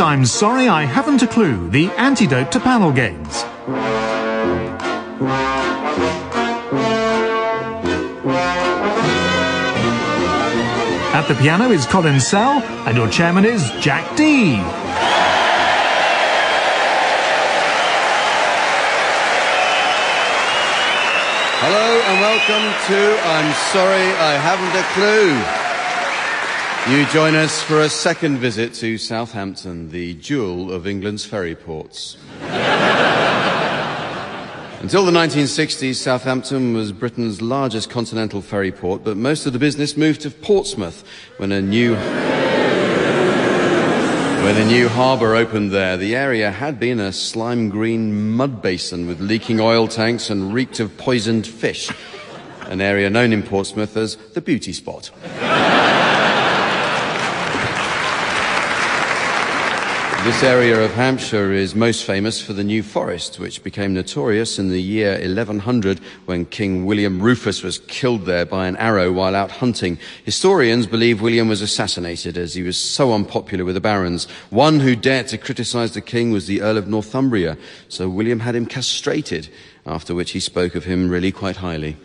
I'm sorry I haven't a clue, the antidote to panel games. At the piano is Colin Sell, and your chairman is Jack Dee. Hello and welcome to I'm Sorry I Haven't a Clue. You join us for a second visit to Southampton, the jewel of England's ferry ports. Until the 1960s, Southampton was Britain's largest continental ferry port, but most of the business moved to Portsmouth when a new harbour opened there. The area had been a slime-green mud basin with leaking oil tanks and reeked of poisoned fish, an area known in Portsmouth as the beauty spot. This area of Hampshire is most famous for the New Forest, which became notorious in the year 1100 when King William Rufus was killed there by an arrow while out hunting. Historians believe William was assassinated as he was so unpopular with the barons. One who dared to criticise the king was the Earl of Northumbria, so William had him castrated, after which he spoke of him really quite highly.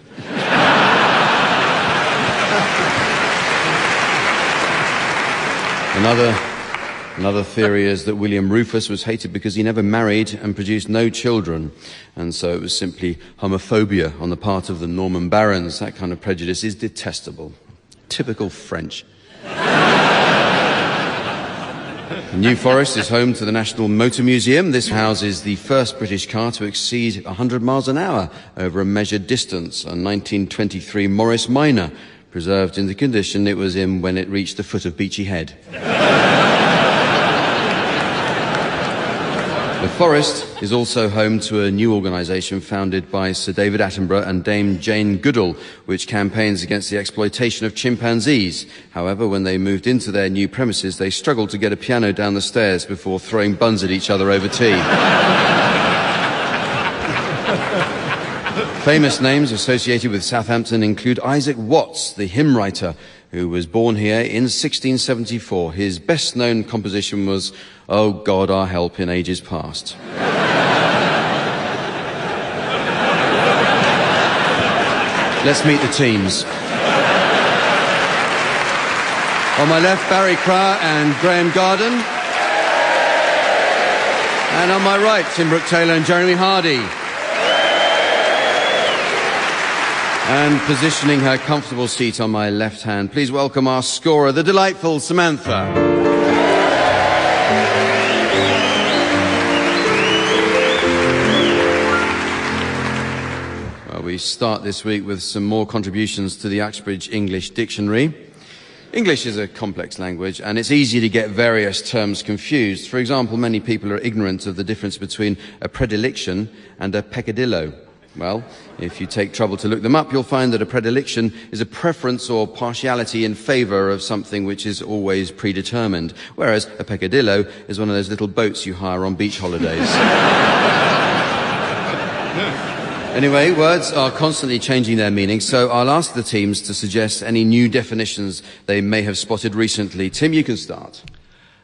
Another theory is that William Rufus was hated because he never married and produced no children, and so it was simply homophobia on the part of the Norman barons. That kind of prejudice is detestable. Typical French. New Forest is home to the National Motor Museum. This houses the first British car to exceed 100 miles an hour over a measured distance, a 1923 Morris Minor, preserved in the condition it was in when it reached the foot of Beachy Head. The Forest is also home to a new organisation founded by Sir David Attenborough and Dame Jane Goodall, which campaigns against the exploitation of chimpanzees. However, when they moved into their new premises, they struggled to get a piano down the stairs before throwing buns at each other over tea. Famous names associated with Southampton include Isaac Watts, the hymn writer, who was born here in 1674. His best-known composition was "O God, Our Help in Ages Past." Let's meet the teams. On my left, Barry Cryer and Graham Garden. And on my right, Tim Brooke-Taylor and Jeremy Hardy. And positioning her comfortable seat on my left hand, please welcome our scorer, the delightful Samantha. Well, we start this week with some more contributions to the Axbridge English Dictionary. English is a complex language, and it's easy to get various terms confused. For example, many people are ignorant of the difference between a predilection and a peccadillo. Well, if you take trouble to look them up, you'll find that a predilection is a preference or partiality in favour of something which is always predetermined, whereas a peccadillo is one of those little boats you hire on beach holidays. Anyway, words are constantly changing their meaning, so I'll ask the teams to suggest any new definitions they may have spotted recently. Tim, you can start.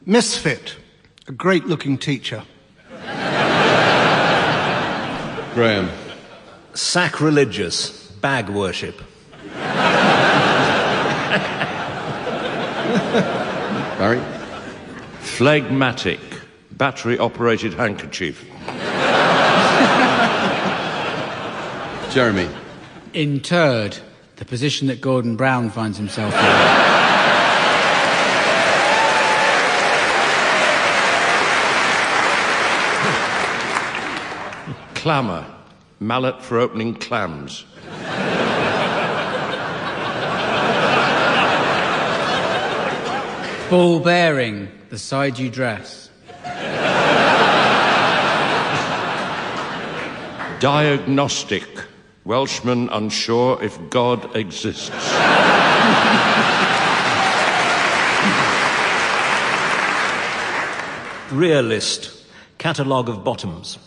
Misfit, a great-looking teacher. Graham. Sacrilegious, bag worship. Barry. Phlegmatic, battery-operated handkerchief. Jeremy. Interred, the position that Gordon Brown finds himself in. Clamour, mallet for opening clams. Ball bearing, the side you dress. Diagnostic, Welshman unsure if God exists. Realist, catalogue of bottoms.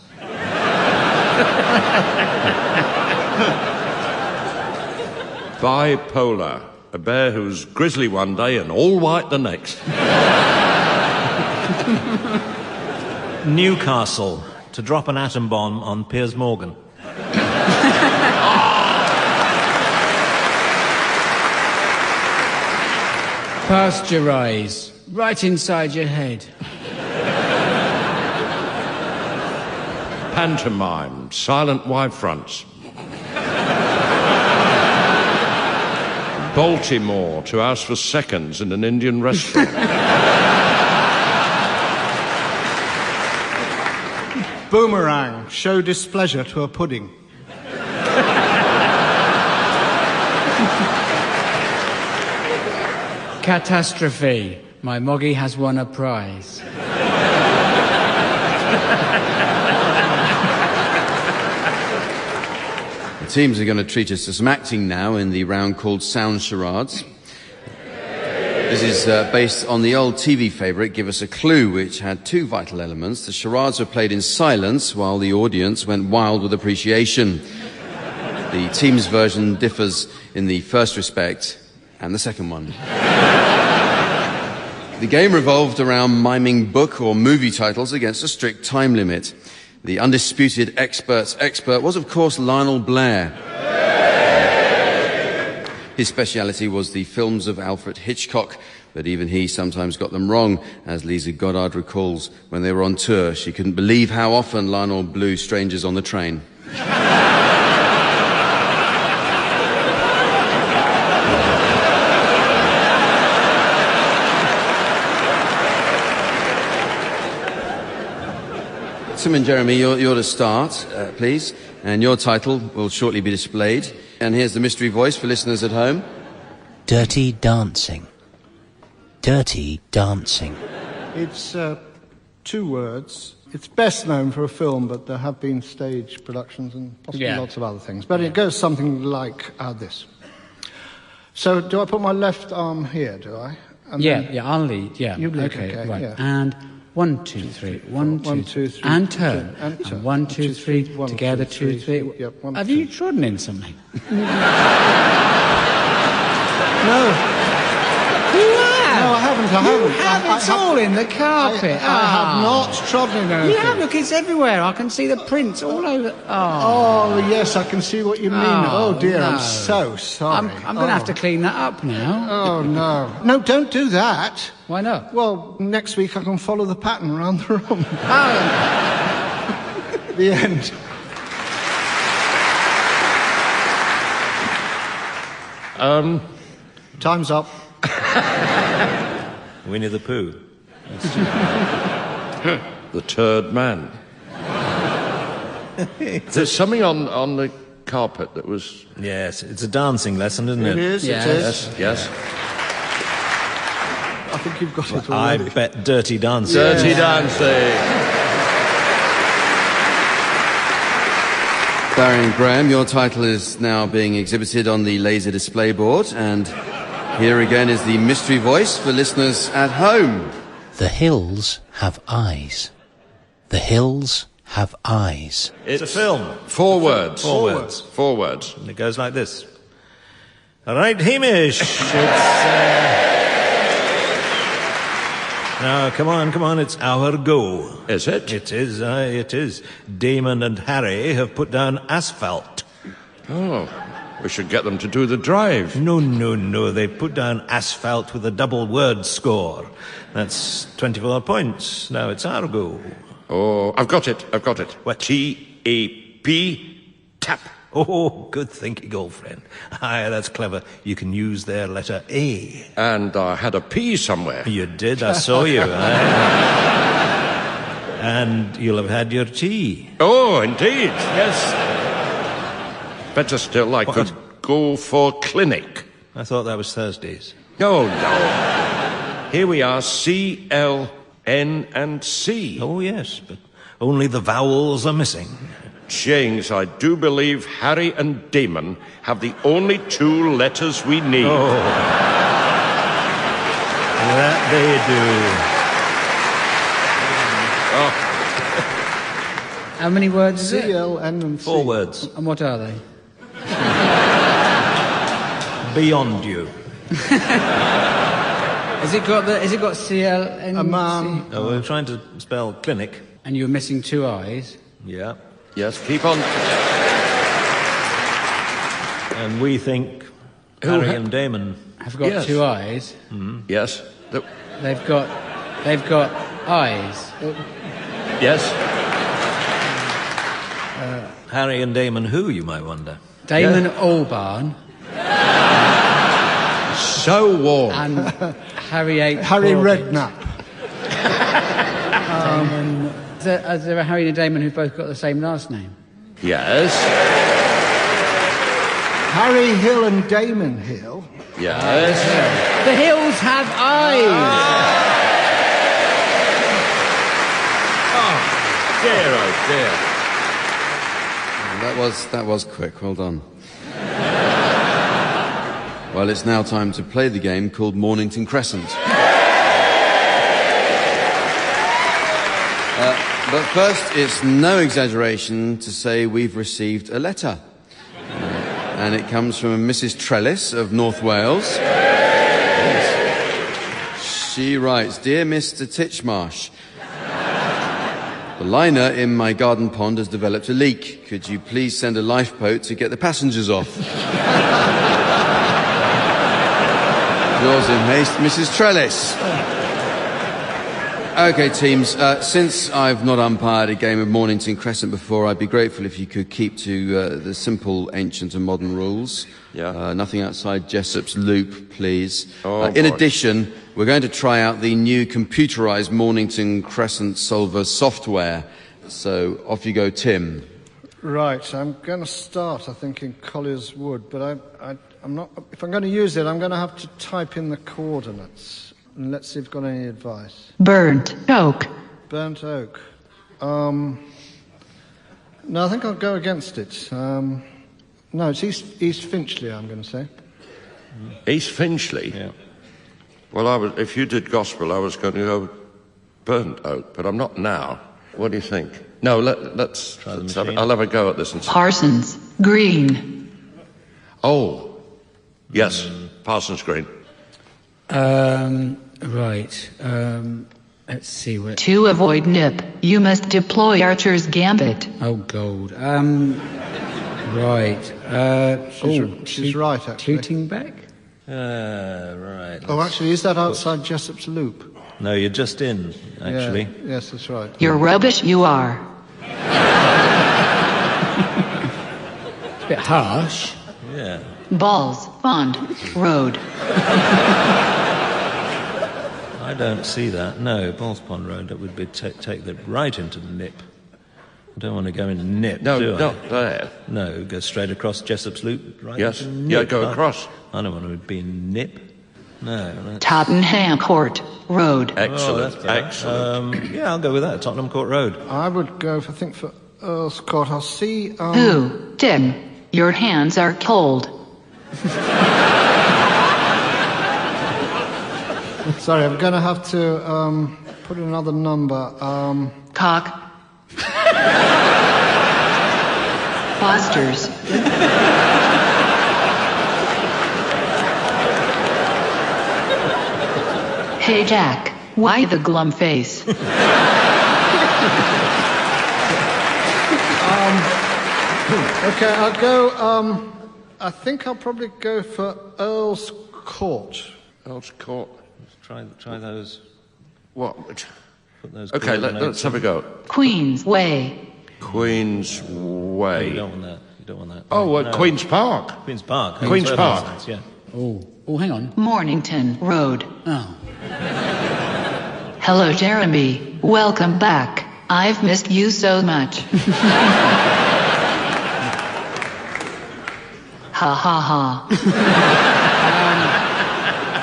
Bipolar, a bear who's grizzly one day and all white the next. Newcastle, to drop an atom bomb on Piers Morgan. Pasteurize. Right inside your head. Pantomime, silent wide fronts. Baltimore, to ask for seconds in an Indian restaurant. Boomerang. Show displeasure to a pudding. Catastrophe. My moggy has won a prize. The teams are going to treat us to some acting now in the round called Sound Charades. This is based on the old TV favourite Give Us a Clue, which had two vital elements. The charades were played in silence while the audience went wild with appreciation. The team's version differs in the first respect and the second one. The game revolved around miming book or movie titles against a strict time limit. The undisputed expert's expert was, of course, Lionel Blair. His speciality was the films of Alfred Hitchcock, but even he sometimes got them wrong. As Lisa Goddard recalls, when they were on tour, she couldn't believe how often Lionel blew strangers on the train. Tim and Jeremy, you're to start, please, and your title will shortly be displayed. And here's the mystery voice for listeners at home. Dirty Dancing. Dirty Dancing. It's 2 words. It's best known for a film, but there have been stage productions and possibly lots of other things. But it goes something like this. So do I put my left arm here, do I? And then I'll lead, You lead, okay, right. yeah. And 1, 2, 3, 1, 2, 3, and turn. And 1, 2, 3, together, 2, 3. Yep, one, Have two. you trodden in something? No. No, I haven't. It's all in the carpet. I have not trodden in anything. Yeah, look, it's everywhere. I can see the prints all over. Oh, yes, I can see what you mean. Oh, dear, no. I'm so sorry. I'm going to have to clean that up now. Oh, no. No, don't do that. Why not? Well, next week I can follow the pattern around the room. Oh. The end. Time's up. Winnie the Pooh. The Turd Man. There's something on the carpet that was... Yes, it's a dancing lesson, isn't it? It is, Yes. it is. Yes. I think you've got it I already. bet Dirty Dancing. Dirty Dancing. Barry and Graham, your title is now being exhibited on the laser display board, and here again is the mystery voice for listeners at home. The hills have eyes. The hills have eyes. It's a film. 4 words. 4 words. 4 words. And it goes like this. Right, Hamish. It's, Now, come on, it's our go. Is it? It is, it is. Damon and Harry have put down asphalt. Oh, we should get them to do the drive. No, they put down asphalt with a double word score. That's 24 points. Now it's our go. Oh, I've got it. What? T-A-P, tap. Oh, good thinking, old friend. Aye, that's clever. You can use their letter A. And I had a P somewhere. You did, I saw you. And you'll have had your tea. Oh, indeed, yes. Better still, I could go for clinic. I thought that was Thursdays. No. Here we are, C-L-N and C. Oh, yes, but only the vowels are missing. James, I do believe Harry and Damon have the only 2 letters we need. Oh. That they do. How many words is it? C-L-N and C. 4 words. And what are they? Beyond you. Has it got CLN? A man. No, we're trying to spell clinic. And you're missing 2 eyes. Yeah. Yes, keep on. And we think Harry and Damon Have got 2 eyes. Yes. They've got eyes. Yes. Harry and Damon who, you might wonder? Damon Albarn So warm. and Harry H. Harry Corbett. Redknapp. Is there a Harry and a Damon who've both got the same last name? Yes. Harry Hill and Damon Hill. Yes. The Hills have eyes! Dear, oh dear. That was quick. Well done. Well, it's now time to play the game called Mornington Crescent. But first, it's no exaggeration to say we've received a letter. And it comes from Mrs. Trellis of North Wales. Yes. She writes, "Dear Mr. Titchmarsh, the liner in my garden pond has developed a leak. Could you please send a lifeboat to get the passengers off? Yours in haste, Mrs. Trellis." Okay, teams, since I've not umpired a game of Mornington Crescent before, I'd be grateful if you could keep to the simple ancient and modern rules. Yeah. Nothing outside Jessop's loop, please. Oh, in boy. addition, we're going to try out the new computerized Mornington Crescent solver software. So off you go, Tim. Right, I'm going to start, I think, in Collier's Wood, but I'm not. If I'm going to use it, I'm going to have to type in the coordinates. And let's see if you've got any advice. Burnt oak. Burnt oak. No, I think I'll go against it. No, it's East Finchley, I'm going to say. East Finchley? Yeah. Well, if you did gospel, I was going to go burnt oak, but I'm not now. What do you think? No, let's try the machine. I'll have a go at this. Parsons Green. Oh, yes, Parsons Green. Right. Let's see what... To avoid nip, you must deploy Archer's Gambit. Oh, gold. Right. She's right, actually. Tooting back? Right. Oh, actually, is that outside Jessop's Loop? No, you're just in, actually. Yeah, yes, that's right. You're rubbish, you are. It's a bit harsh. Yeah. Balls, Pond, Road. I don't see that. No, Balls Pond Road, that would be take that right into the nip. I don't want to go into nip, No, do I? not there. No, go straight across Jessop's Loop, right? Yes. into nip. Yeah, go across. I don't want to be in nip. No. Tottenham Court Road. Excellent, that's better. excellent. Yeah, I'll go with that. Tottenham Court Road. I would go, for Earl's Court. I'll see... Who? Tim, your hands are cold. Sorry, I'm going to have to put another number. Cock. Fosters. Hey Jack, why the glum face? Okay, I'll go... I think I'll probably go for Earl's Court. Earl's Court. Try those. What? Put those. Okay, let's have a go. Queen's Way. Queen's Way. You don't want that. You don't want that. Oh, No. Queen's Park. Queen's Park. Queen's Park. Yeah. Oh, hang on. Mornington Road. Oh. Hello Jeremy, welcome back. I've missed you so much. Ha ha ha.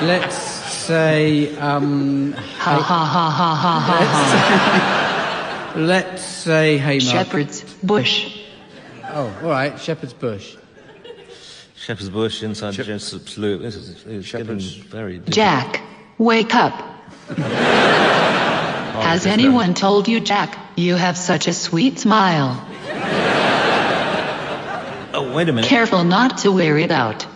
Let's say, Ha ha ha ha ha ha ha. let's say Haymarket. Shepherd's Bush. Oh, all right, Shepherd's Bush. Shepherd's Bush inside Jessop's Loop. This is getting very difficult. Jack, wake up. Has anyone told you, Jack, you have such a sweet smile? Oh, wait a minute. Careful not to wear it out.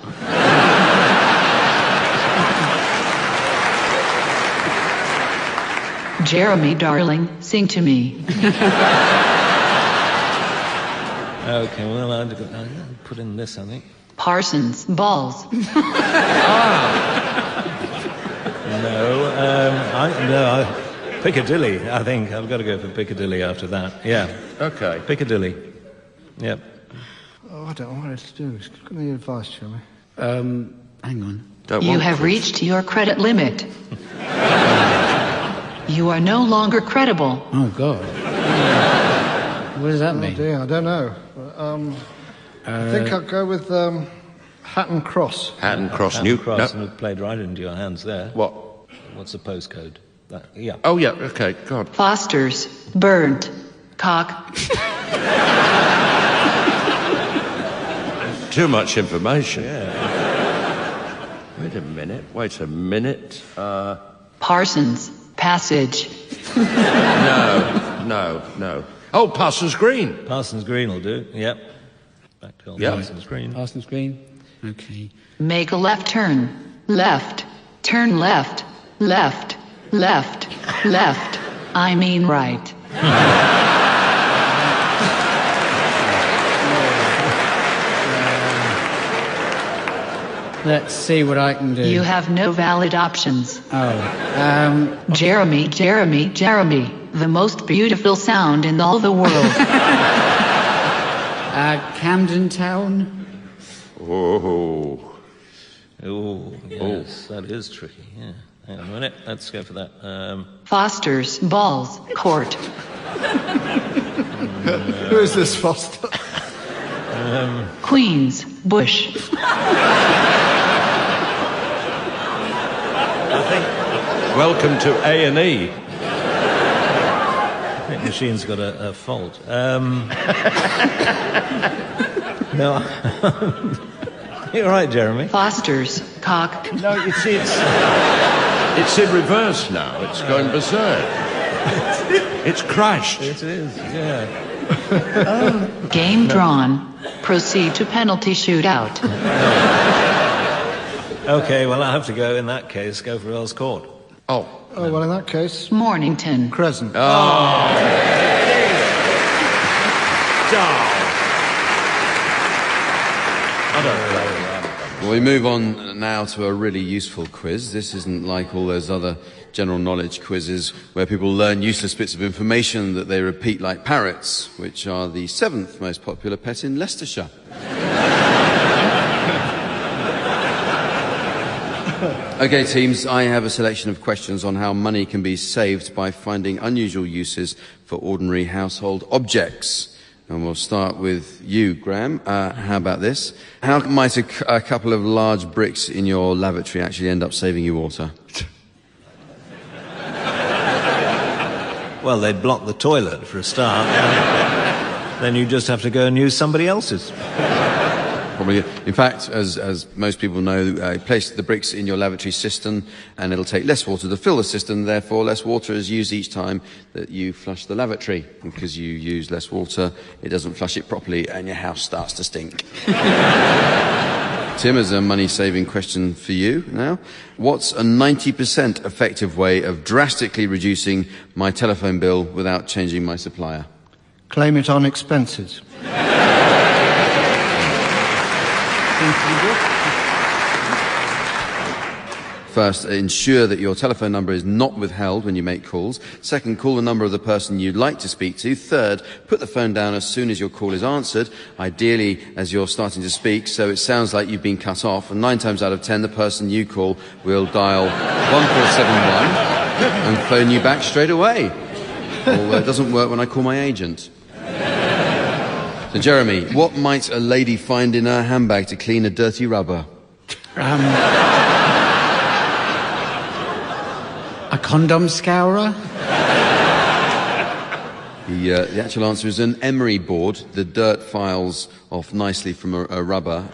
Jeremy, darling, sing to me. Okay, well, I'll put in this, I think. Parsons, balls. No, Piccadilly, I think. I've got to go for Piccadilly after that. Yeah. Okay. Piccadilly. Yep. Oh, I don't know what to do. Give me advice, Jeremy. Hang on. You have reached your credit limit. You are no longer credible. Oh, God. What does that mean? Oh, dear, I don't know. I think I'll go with Hatton Cross. Hatton Cross. Hatton Cross, and it played right into your hands there. What? What's the postcode? Yeah. Oh, yeah, okay, God. Foster's, burnt, cock. Too much information. Yeah. Wait a minute. Parsons, passage. No. Oh, Parsons Green. Parsons Green will do, yep. Back to old Parsons Green. Parsons Green? Okay. Make a left turn. Left. Turn left. Left. Left. Left. I mean right. Let's see what I can do. You have no valid options. Oh. Jeremy, the most beautiful sound in all the world. Camden Town? Oh, Yes, that is tricky, yeah. Hang on a minute, let's go for that. Foster's, balls, court. Who is this Foster? Queens, bush. welcome to A&E. I think the machine's got a fault. No. You're right, Jeremy. Foster's, cock. No, you see, it's in reverse now. It's going berserk. It's crashed. It is, yeah. Game drawn. Proceed to penalty shootout. Okay, well, I have to go, in that case, go for Earl's Court. Oh, well, in that case, Mornington. Crescent. Well, we move on now to a really useful quiz. This isn't like all those other general knowledge quizzes where people learn useless bits of information that they repeat like parrots, which are the 7th most popular pet in Leicestershire. Okay, teams, I have a selection of questions on how money can be saved by finding unusual uses for ordinary household objects. And we'll start with you, Graham. How about this? How might a couple of large bricks in your lavatory actually end up saving you water? Well, they'd block the toilet for a start. Then you just have to go and use somebody else's. Probably. In fact, as most people know, place the bricks in your lavatory cistern and it'll take less water to fill the cistern, therefore less water is used each time that you flush the lavatory. And because you use less water, it doesn't flush it properly and your house starts to stink. Tim, has a money-saving question for you now. What's a 90% effective way of drastically reducing my telephone bill without changing my supplier? Claim it on expenses. First, ensure that your telephone number is not withheld when you make calls. Second, call the number of the person you'd like to speak to. Third, put the phone down as soon as your call is answered, ideally as you're starting to speak, so it sounds like you've been cut off. And 9 times out of 10, the person you call will dial 1471 and phone you back straight away. Although it doesn't work when I call my agent. So, Jeremy, what might a lady find in her handbag to clean a dirty rubber? A condom scourer? The actual answer is an emery board. The dirt files off nicely from a rubber.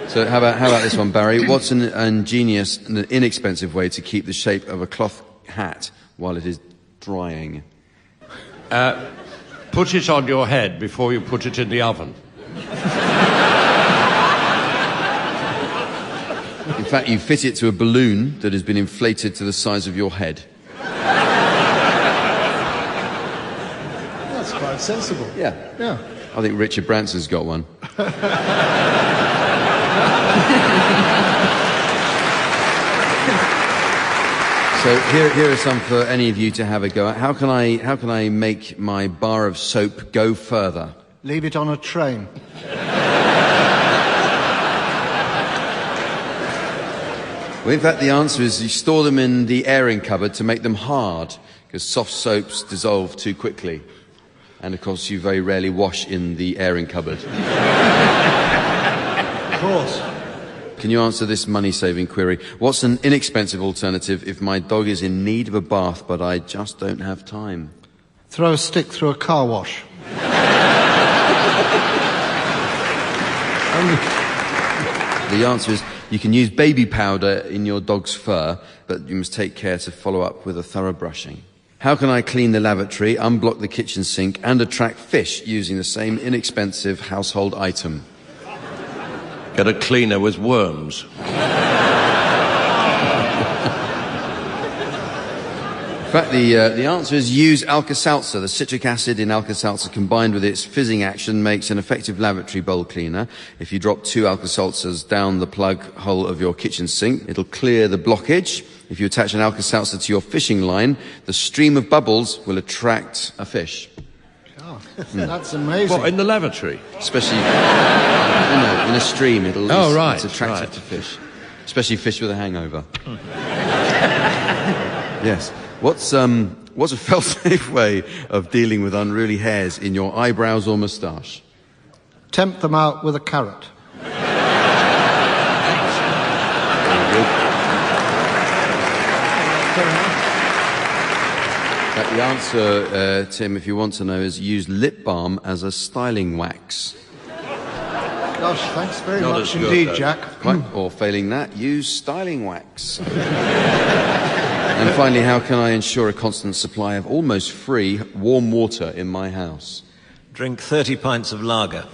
So how about this one, Barry? What's an ingenious and inexpensive way to keep the shape of a cloth hat while it is drying? Put it on your head before you put it in the oven. In fact, you fit it to a balloon that has been inflated to the size of your head. sensible. Yeah. Yeah. I think Richard Branson's got one. So here are some for any of you to have a go at. How can I make my bar of soap go further? Leave it on a train. Well, in fact, the answer is you store them in the airing cupboard to make them hard, because soft soaps dissolve too quickly. And, of course, you very rarely wash in the airing cupboard. Of course. Can you answer this money-saving query? What's an inexpensive alternative if my dog is in need of a bath, but I just don't have time? Throw a stick through a car wash. The answer is you can use baby powder in your dog's fur, but you must take care to follow up with a thorough brushing. How can I clean the lavatory, unblock the kitchen sink, and attract fish using the same inexpensive household item? Get a cleaner with worms. In fact, the answer is use Alka-Seltzer. The citric acid in Alka-Seltzer combined with its fizzing action makes an effective lavatory bowl cleaner. If you drop 2 Alka-Seltzers down the plug hole of your kitchen sink, it'll clear the blockage. If you attach an Alka-Seltzer to your fishing line, the stream of bubbles will attract a fish. Oh, that's amazing. What, in the lavatory? Especially, in a stream, it's attractive to fish. Especially fish with a hangover. Yes. What's a fail-safe way of dealing with unruly hairs in your eyebrows or moustache? Tempt them out with a carrot. Very good. The answer, Tim, if you want to know, is use lip balm as a styling wax. Gosh, thanks very Not much as good, indeed, though. Jack. Quite. Or failing that, use styling wax. And finally, how can I ensure a constant supply of almost free warm water in my house? Drink 30 pints of lager.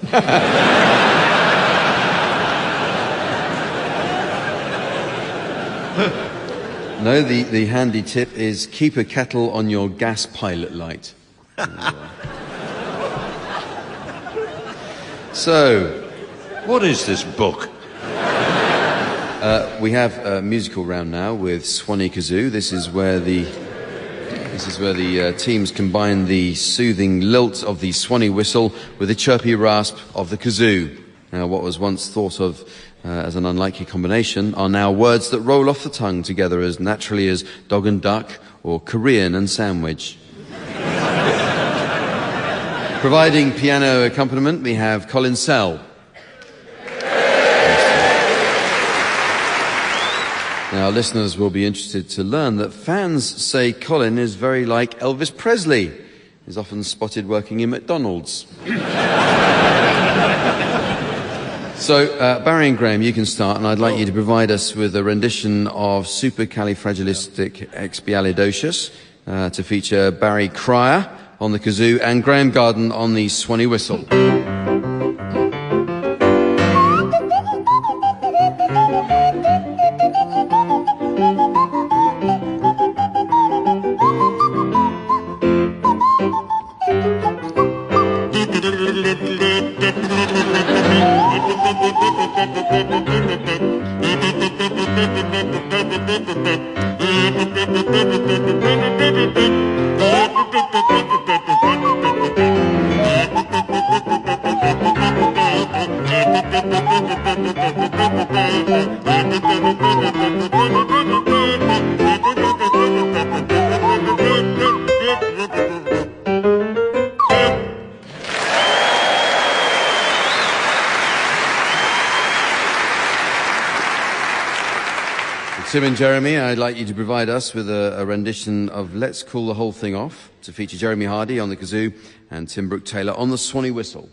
No, the handy tip is keep a kettle on your gas pilot light. So, What is this book? we have a musical round now with Swanee Kazoo. This is where the teams combine the soothing lilt of the Swanee whistle with the chirpy rasp of the kazoo. Now, what was once thought of as an unlikely combination are now words that roll off the tongue together as naturally as dog and duck or Korean and sandwich. Providing piano accompaniment, we have Colin Sell. Now, listeners will be interested to learn that fans say Colin is very like Elvis Presley. He's often spotted working in McDonald's. So, Barry and Graham, you can start, and I'd like you to provide us with a rendition of Supercalifragilisticexpialidocious to feature Barry Cryer on the kazoo and Graham Garden on the Swanee whistle. Tim and Jeremy, I'd like you to provide us with a rendition of Let's Call the Whole Thing Off to feature Jeremy Hardy on the kazoo and Tim Brooke-Taylor on the Swanee whistle.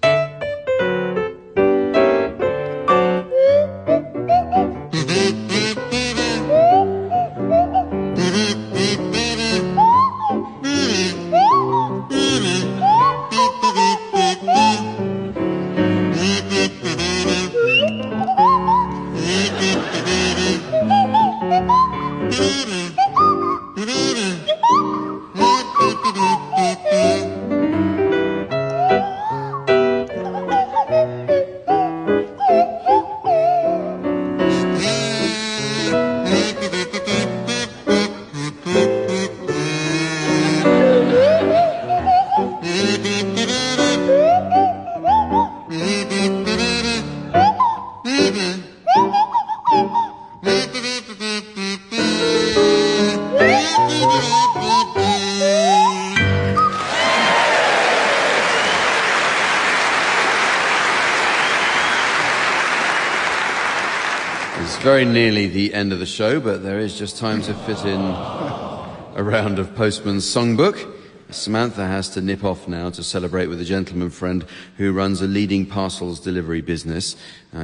It's very nearly the end of the show, but there is just time to fit in a round of Postman's songbook. Samantha has to nip off now to celebrate with a gentleman friend who runs a leading parcels delivery business.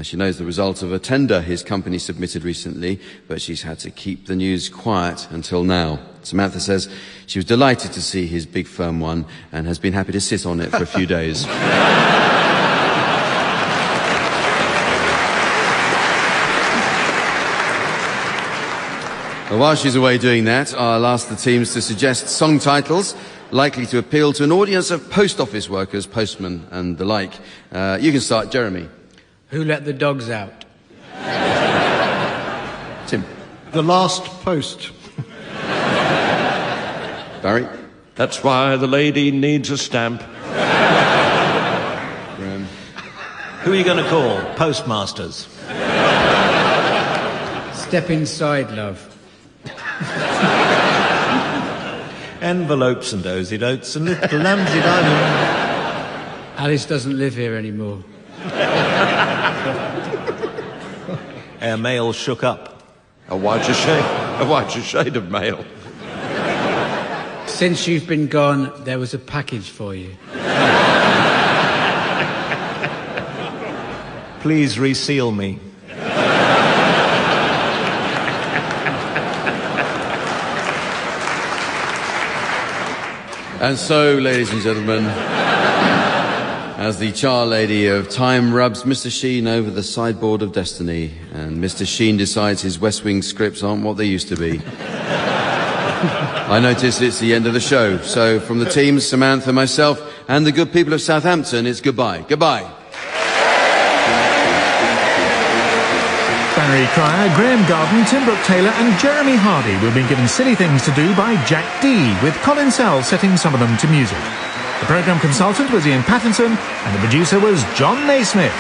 She knows the result of a tender his company submitted recently, but she's had to keep the news quiet until now. Samantha says she was delighted to see his big firm won and has been happy to sit on it for a few days. Well, while she's away doing that, I'll ask the teams to suggest song titles likely to appeal to an audience of post office workers, postmen and the like. You can start, Jeremy. Who Let the Dogs Out? Tim. The Last Post. Barry. That's Why the Lady Needs a Stamp. Graham. Who are you going to call? Postmasters. Step Inside, Love. Envelopes and dozy dotes and little lambsy diamond. Alice doesn't live here anymore. Our mail shook up. A whiter shade of mail. Since you've been gone, there was a package for you. Please reseal me. And so, ladies and gentlemen, as the char lady of time rubs Mr. Sheen over the sideboard of destiny, and Mr. Sheen decides his West Wing scripts aren't what they used to be, I notice it's the end of the show. So from the teams, Samantha, myself, and the good people of Southampton, it's goodbye. Goodbye. Barry Cryer, Graham Garden, Tim Brooke-Taylor and Jeremy Hardy will be given Silly Things to Do by Jack Dee, with Colin Sell setting some of them to music. The programme consultant was Ian Pattinson and the producer was John Naismith.